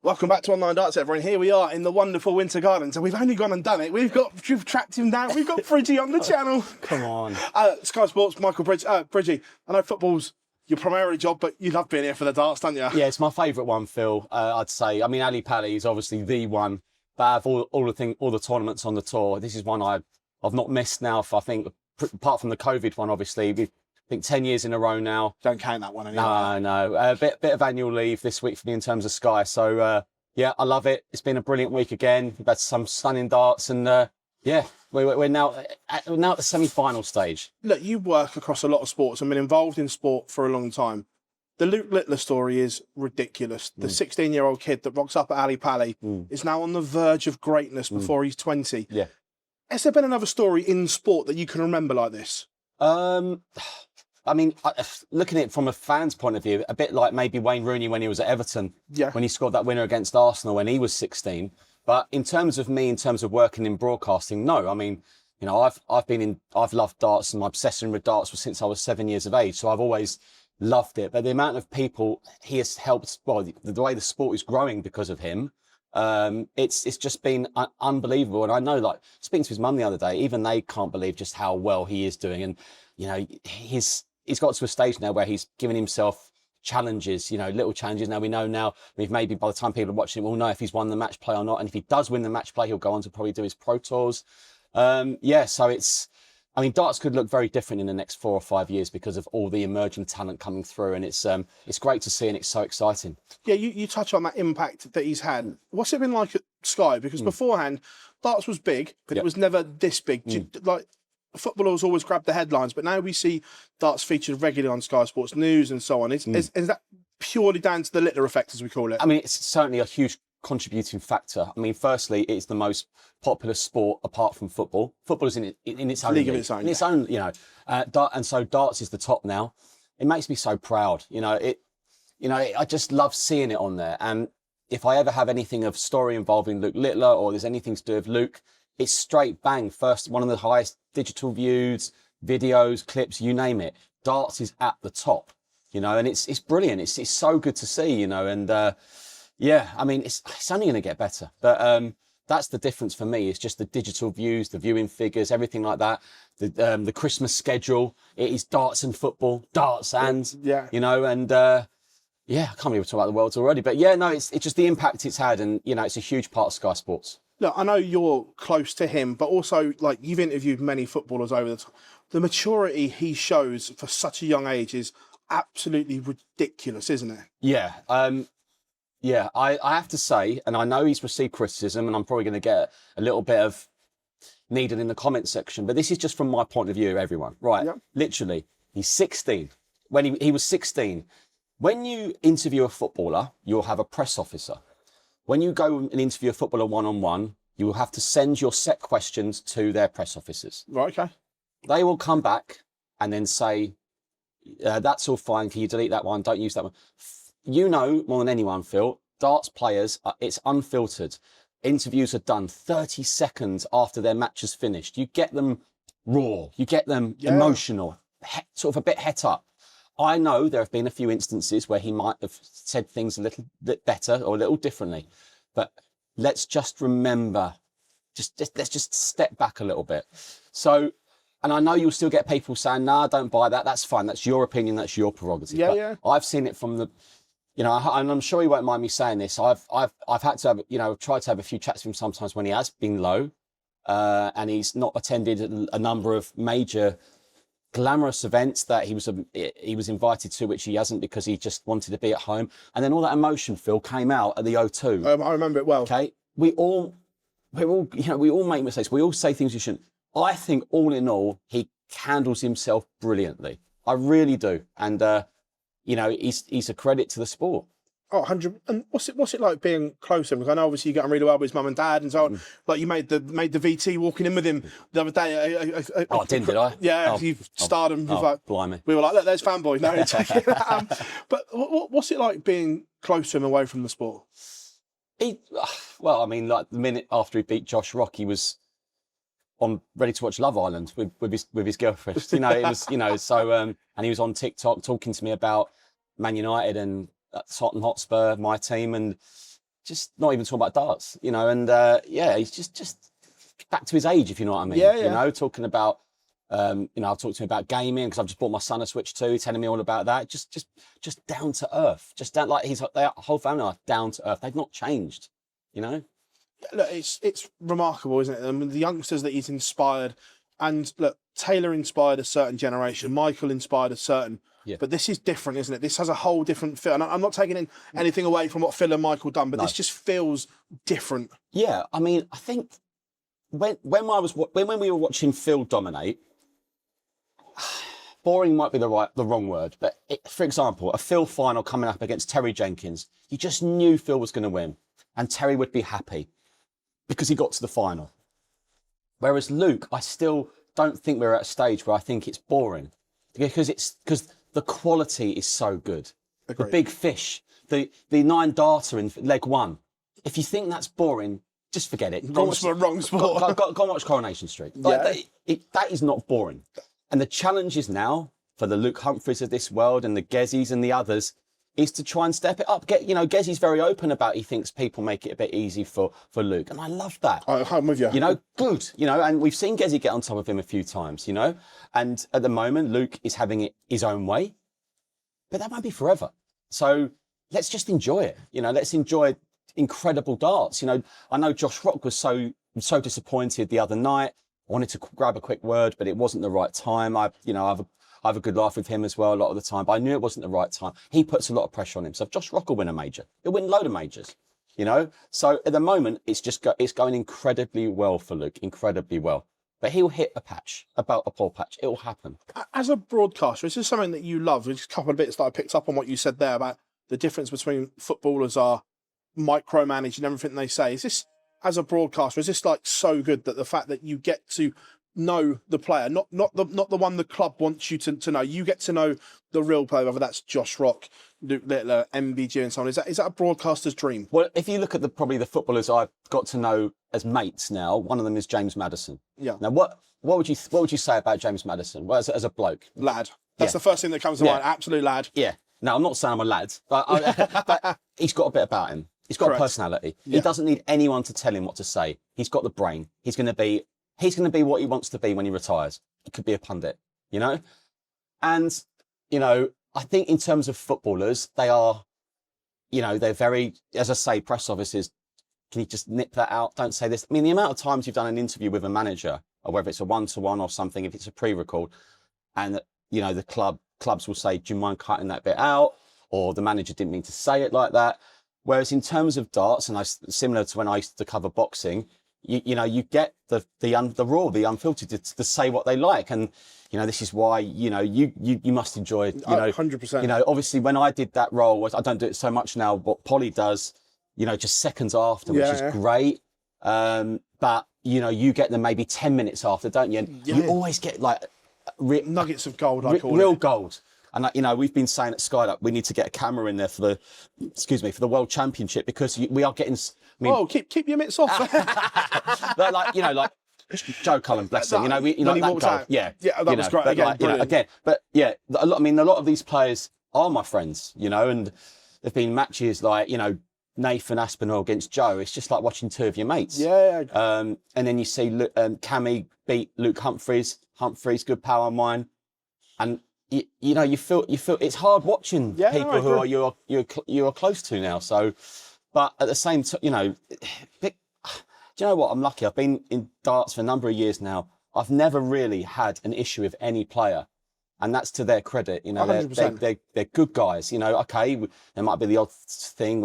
Welcome back to Online Darts, everyone. Here we are in the wonderful Winter Gardens, and we've only gone and done it. We've tracked him down. We've got Bridgie on the channel. Come on. Sky Sports, Michael Bridgie. I know football's your primary job, but you love being here for the darts, don't you? Yeah, it's my favourite one, Phil. I'd say. I mean, Ali Pali is obviously the one, but out of all the tournaments on the tour, this is one I've not missed now for, I think, apart from the COVID one, obviously. I think 10 years in a row now. Don't count that one anymore. No. A bit of annual leave this week for me in terms of Sky. So, yeah, I love it. It's been a brilliant week again. We've had some stunning darts and, yeah, we're now at the semi-final stage. Look, you work across a lot of sports and been involved in sport for a long time. The Luke Littler story is ridiculous. The 16-year-old kid that rocks up at Ali Pali is now on the verge of greatness before he's 20. Yeah. Has there been another story in sport that you can remember like this? I mean, looking at it from a fan's point of view, a bit like maybe Wayne Rooney when he was at Everton, when he scored that winner against Arsenal when he was 16. But in terms of working in broadcasting, no. I mean, you know, I've loved darts, and my obsession with darts was since I was 7 years of age. So I've always loved it. But the amount of people he has helped, well, the way the sport is growing because of him, it's just been unbelievable. And I know, like, speaking to his mum the other day, even they can't believe just how well he is doing. And, you know, he's got to a stage now where he's given himself challenges, you know, little challenges. Now we know maybe by the time people are watching, we'll know if he's won the match play or not. And if he does win the match play, he'll go on to probably do his pro tours. Yeah, so I mean, darts could look very different in the next 4 or 5 years because of all the emerging talent coming through. And it's great to see, and it's so exciting. Yeah, you touch on that impact that he's had. What's it been like at Sky? Because beforehand, darts was big, but it was never this big. Like, footballers always grab the headlines, but now we see darts featured regularly on Sky Sports News and so on. Is that purely down to the Littler effect, as we call it? I mean, it's certainly a huge contributing factor. I mean, firstly, it's the most popular sport apart from football. Football is in its own league of its own. In its own, you know, and so darts is the top now. It makes me so proud. I just love seeing it on there. And if I ever have anything of story involving Luke Littler, or there's anything to do with Luke, it's straight bang, first, one of the highest digital views, videos, clips, you name it. Darts is at the top, you know, and it's brilliant. It's so good to see, you know, and yeah, I mean, it's only going to get better. But that's the difference for me. It's just the digital views, the viewing figures, everything like that. The Christmas schedule, it is darts and football, darts and, you know, and yeah, I can't believe we're talking about the world already. But yeah, no, it's just the impact it's had, and, you know, it's a huge part of Sky Sports. Look, I know you're close to him, but also, like, you've interviewed many footballers over the time. The maturity he shows for such a young age is absolutely ridiculous, isn't it? Yeah. Yeah, I have to say, and I know he's received criticism, and I'm probably going to get a little bit of needed in the comment section, but this is just from my point of view, everyone. Right, literally, he's 16. When he was 16, when you interview a footballer, you'll have a press officer. When you go and interview a footballer one-on-one, you will have to send your set questions to their press officers. Right, okay. They will come back and then say, that's all fine, can you delete that one, don't use that one. You know more than anyone, Phil, darts players, it's unfiltered. Interviews are done 30 seconds after their match is finished. You get them raw, you get them emotional, sort of a bit het up. I know there have been a few instances where he might have said things a little bit better or a little differently, but let's just remember, let's just step back a little bit. So, and I know you'll still get people saying, "Nah, don't buy that. That's fine. That's your opinion. That's your prerogative." But I've seen it from the, you know, and I'm sure he won't mind me saying this. I've had to have, you know, tried to have a few chats with him sometimes when he has been low, and he's not attended a number of major glamorous events that he was invited to, which he hasn't, because he just wanted to be at home. And then all that emotion, Phil, came out at the O2. I remember it well. Okay, we all make mistakes. We all say things you shouldn't. I think all in all, he handles himself brilliantly. I really do. And you know, he's a credit to the sport. Oh, 100. And what's it like being close to him? Because I know obviously you get on really well with his mum and dad and so on. Like, you made the VT walking in with him the other day. Oh, did I? Yeah, you starred him. Like, blimey. We were like, look, there's fanboy. No, but what's it like being close to him away from the sport? Well, I mean, like, the minute after he beat Josh Rock, he was ready to watch Love Island with his girlfriend. You know, it was, you know, so and he was on TikTok talking to me about Man United and Tottenham Hotspur, my team, and just not even talking about darts, you know, and he's just back to his age, if you know what I mean. Yeah. You know, talking about, you know, I've talked to him about gaming because I've just bought my son a Switch 2, telling me all about that. Just down to earth, just down, like their whole family are down to earth. They've not changed, you know. Look, it's remarkable, isn't it? I mean, the youngsters that he's inspired, and look, Taylor inspired a certain generation. Michael inspired a certain. Yeah. But this is different, isn't it? This has a whole different feel. And I'm not taking anything away from what Phil and Michael done, but this just feels different. Yeah, I mean, I think when we were watching Phil dominate, boring might be the wrong word, but for example, a Phil final coming up against Terry Jenkins, you just knew Phil was going to win, and Terry would be happy because he got to the final. Whereas Luke, I still don't think we're at a stage where I think it's boring, because the quality is so good. Agreed. The big fish, the 9 darter in leg 1. If you think that's boring, just forget it. Wrong sport. Go and watch Coronation Street. That is not boring. And the challenge is now for the Luke Humphreys of this world and the Gezzies and the others is to try and step it up. Gezzy's very open about, he thinks people make it a bit easy for Luke. And I love that. I'm with you. You know, good. You know, and we've seen Gezzy get on top of him a few times, you know. And at the moment, Luke is having it his own way. But that won't be forever. So let's just enjoy it. You know, let's enjoy incredible darts. You know, I know Josh Rock was so disappointed the other night. I wanted to grab a quick word, but it wasn't the right time. I have a good laugh with him as well a lot of the time, but I knew it wasn't the right time. He puts a lot of pressure on himself. Josh Rock will win a major. He'll win a load of majors, you know? So at the moment, it's going incredibly well for Luke, incredibly well. But he'll hit a poor patch. It will happen. As a broadcaster, is this something that you love? There's a couple of bits that I picked up on what you said there about the difference between footballers are micromanaged and everything they say. Is this, as a broadcaster, is this like so good that the fact that you get to know the player, not the one the club wants you to know, you get to know the real player, whether that's Josh Rock, Luke Littler, MBG and so on. Is that a broadcaster's dream? Well, if you look at probably the footballers I've got to know as mates now, one of them is James Maddison. Yeah. Now, what would you say about James Maddison? Well, as a bloke, lad. That's the first thing that comes to mind. Absolute lad. Yeah. No, I'm not saying I'm a lad, but he's got a bit about him. He's got a personality. Yeah. He doesn't need anyone to tell him what to say. He's got the brain. He's going to be what he wants to be when he retires. He could be a pundit, you know? And, you know, I think in terms of footballers, they are, you know, they're very, as I say, press officers, can you just nip that out? Don't say this. I mean, the amount of times you've done an interview with a manager, or whether it's a one-to-one or something, if it's a pre-record, and, you know, the clubs will say, do you mind cutting that bit out? Or the manager didn't mean to say it like that. Whereas in terms of darts, and similar to when I used to cover boxing, you know, you get the raw, the unfiltered to say what they like. And, you know, this is why, you know, you must enjoy, you know, 100%. You know, obviously when I did that role, I don't do it so much now, what Polly does, you know, just seconds after, which is great. But, you know, you get them maybe 10 minutes after, don't you? And you always get like nuggets of gold, I call real gold. And, you know, we've been saying at Sky that we need to get a camera in there for the World Championship, because we are getting... I mean, keep your mitts off. like, you know, like Joe Cullen, bless him. You know, that goal. Yeah, that was great. But a lot of these players are my friends, you know, and there've been matches like, you know, Nathan Aspinall against Joe. It's just like watching two of your mates. Yeah. And then you see Cammy beat Luke Humphreys, good power mine, and you know, you feel it's hard watching people who you're close to now. So, but at the same time, you know, do you know what? I'm lucky. I've been in darts for a number of years now. I've never really had an issue with any player, and that's to their credit. You know, they're good guys. You know, okay, there might be the odd thing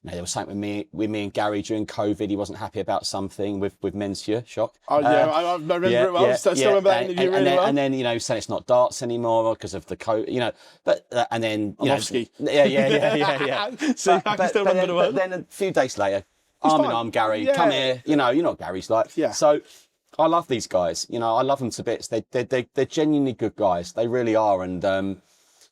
there was something with me and Gary during COVID. He wasn't happy about something with Monsieur. Shock. Oh yeah, I remember it well. I still remember that interview really well. And then, you know, saying it's not darts anymore because of the COVID. You know, but and then Orlovsky. Yeah. So I can still remember the word. But then a few days later, arm in arm, Gary, come here. You know what Gary's like. Yeah. So I love these guys. You know, I love them to bits. They're genuinely good guys. They really are. And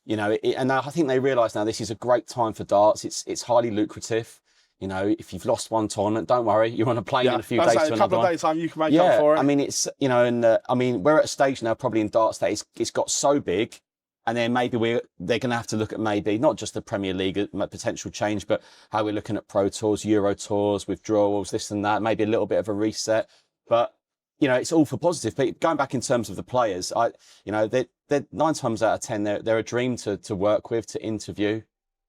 you know, and I think they realise now this is a great time for darts. It's highly lucrative. You know, if you've lost one tournament, don't worry. You're on a plane in a few days to another one. A couple of days time, you can make up for it. I mean, it's, you know, and I mean, we're at a stage now, probably in darts, that it's got so big, And then maybe they're going to have to look at maybe not just the Premier League potential change, but how we're looking at Pro Tours, Euro Tours, withdrawals, this and that, maybe a little bit of a reset. But, you know, it's all for positive. But going back in terms of the players, they're 9 times out of 10, they're a dream to work with, to interview,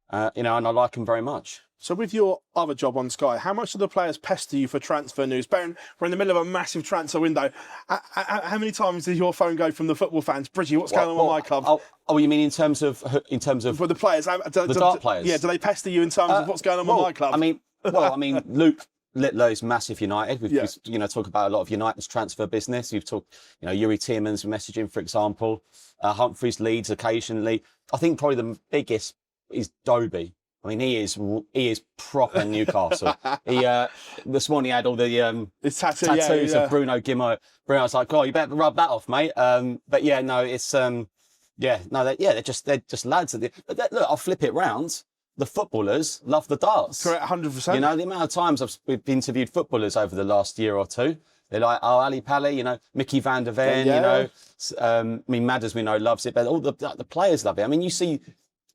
and I like them very much. So with your other job on Sky, how much do the players pester you for transfer news? We're in the middle of a massive transfer window. How many times does your phone go from the football fans? Bridgie, what's going on with my club? Oh, you mean in terms of for the players? The Dart players? Yeah, do they pester you in terms of what's going on with my club? I mean, Luke Littler's massive United. We've talk about a lot of United's transfer business. You've talked, Yuri Tielemans messaging, for example. Humphreys Leeds occasionally. I think probably the biggest is Doby. I mean, he is proper Newcastle. This morning he had all the his tattoos of Bruno Guimaraes. I was like, oh, you better rub that off, mate. But yeah, no, it's they're just lads. But look, I'll flip it round. The footballers love the darts. Correct, 100%. You know, the amount of times we've interviewed footballers over the last year or two. They're like, oh, Ali Pally, Mickey van der Ven, I mean, Madders we know loves it, but all the players love it. I mean, you see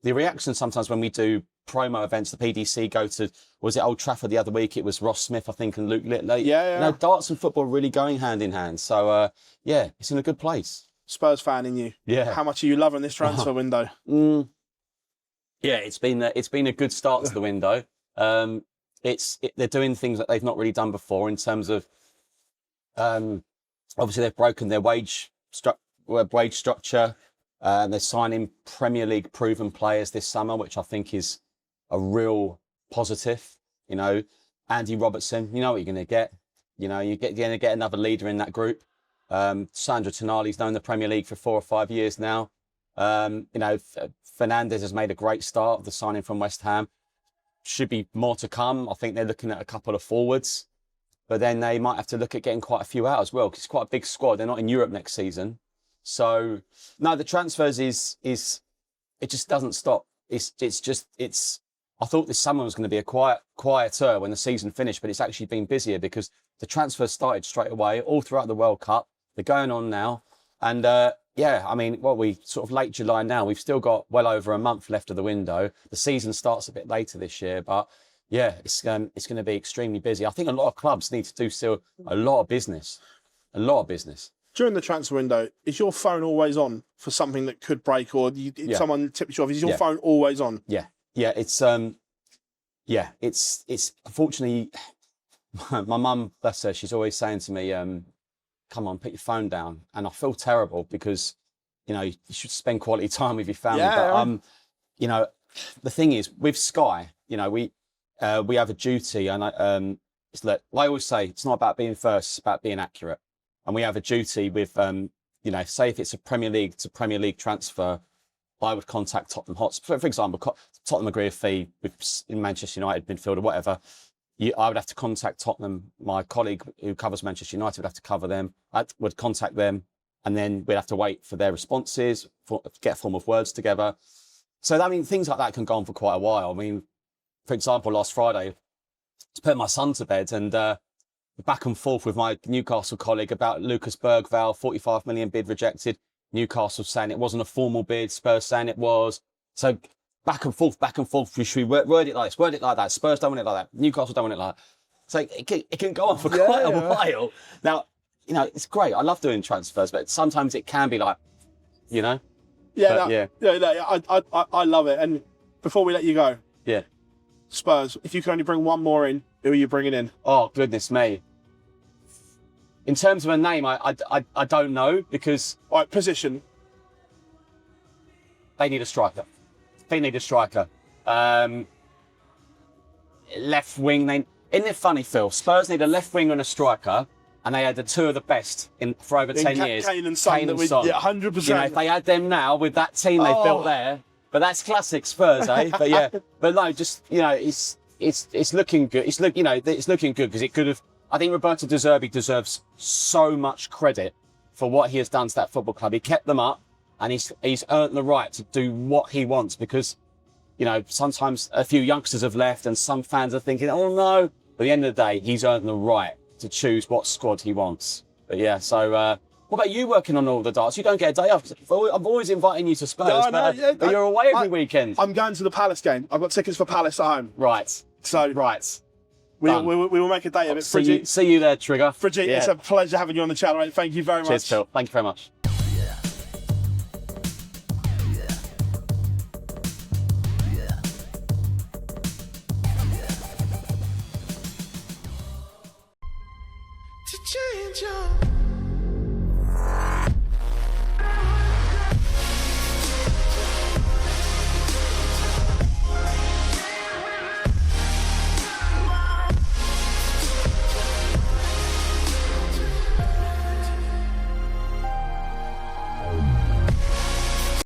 the reaction sometimes when we do promo events. The PDC go to, was it Old Trafford the other week? It was Ross Smith, I think, and Luke Littler. Yeah. Darts and football are really going hand in hand. So, it's in a good place. Spurs fan in you. Yeah. How much are you loving this transfer window? Yeah, it's been a good start to the window. They're doing things that they've not really done before in terms of, obviously they've broken their wage structure. They're signing Premier League proven players this summer, which I think is a real positive. Andy Robertson, you know what you're going to get. You're going to get another leader in that group. Sandro Tonali's known the Premier League for 4 or 5 years now. Fernandez has made a great start, the signing from West Ham. Should be more to come. I think they're looking at a couple of forwards, but then they might have to look at getting quite a few out as well, because it's quite a big squad. They're not in Europe next season. So, no, the transfers it just doesn't stop. I thought this summer was going to be a quieter when the season finished, but it's actually been busier because the transfers started straight away all throughout the World Cup. They're going on now. And, I mean, we sort of late July now. We've still got well over a month left of the window. The season starts a bit later this year, but yeah, it's going to be extremely busy. I think a lot of clubs need to do still a lot of business. During the transfer window, is your phone always on for something that could break, or someone tips you off? Is your phone always on? Yeah. It's unfortunately, my mum, bless her, she's always saying to me, come on, put your phone down. And I feel terrible because, you should spend quality time with your family. Yeah. But, the thing is with Sky, we have a duty, and it's like I always say, it's not about being first, it's about being accurate. And we have a duty with, say if it's a Premier League transfer, I would contact Tottenham Hotspur. For example, Tottenham agree a fee in Manchester United midfield or whatever. I would have to contact Tottenham. My colleague who covers Manchester United would have to cover them. I would contact them, and then we'd have to wait for their responses, get a form of words together. So, I mean, things like that can go on for quite a while. I mean, for example, last Friday, to put my son to bed and back and forth with my Newcastle colleague about Lucas Bergvall, 45 million bid rejected. Newcastle saying it wasn't a formal bid, Spurs saying it was. So back and forth. Should we word it like this, word it like that? Spurs don't want it like that. Newcastle don't want it like that. So it can go on for quite a while. Now, it's great. I love doing transfers, but sometimes it can be like, I love it. And before we let you go, Spurs, if you can only bring one more in, who are you bringing in? Oh, goodness me. In terms of a name, I don't know, because... All right, position. They need a striker. Left wing, isn't it funny, Phil? Spurs need a left wing and a striker, and they had the two of the best for over 10 years. Kane and Son. 100%. If they had them now with that team they've built there, but that's classic Spurs, eh? But yeah, but no, just, it's looking good. It's looking good because it could have. I think Roberto De Zerbi deserves so much credit for what he has done to that football club. He kept them up, and he's earned the right to do what he wants because, sometimes a few youngsters have left, and some fans are thinking, oh no. But at the end of the day, he's earned the right to choose what squad he wants. But yeah, so What about you working on all the darts? You don't get a day off. I'm always inviting you to Spurs, but you're away every weekend. I'm going to the Palace game. I've got tickets for Palace at home. Right. So we will make a day of it. Friggy, see you there, Trigger. Friggy, it's a pleasure having you on the channel, mate. Thank you very much. Cheers, Phil. Thank you very much. To change your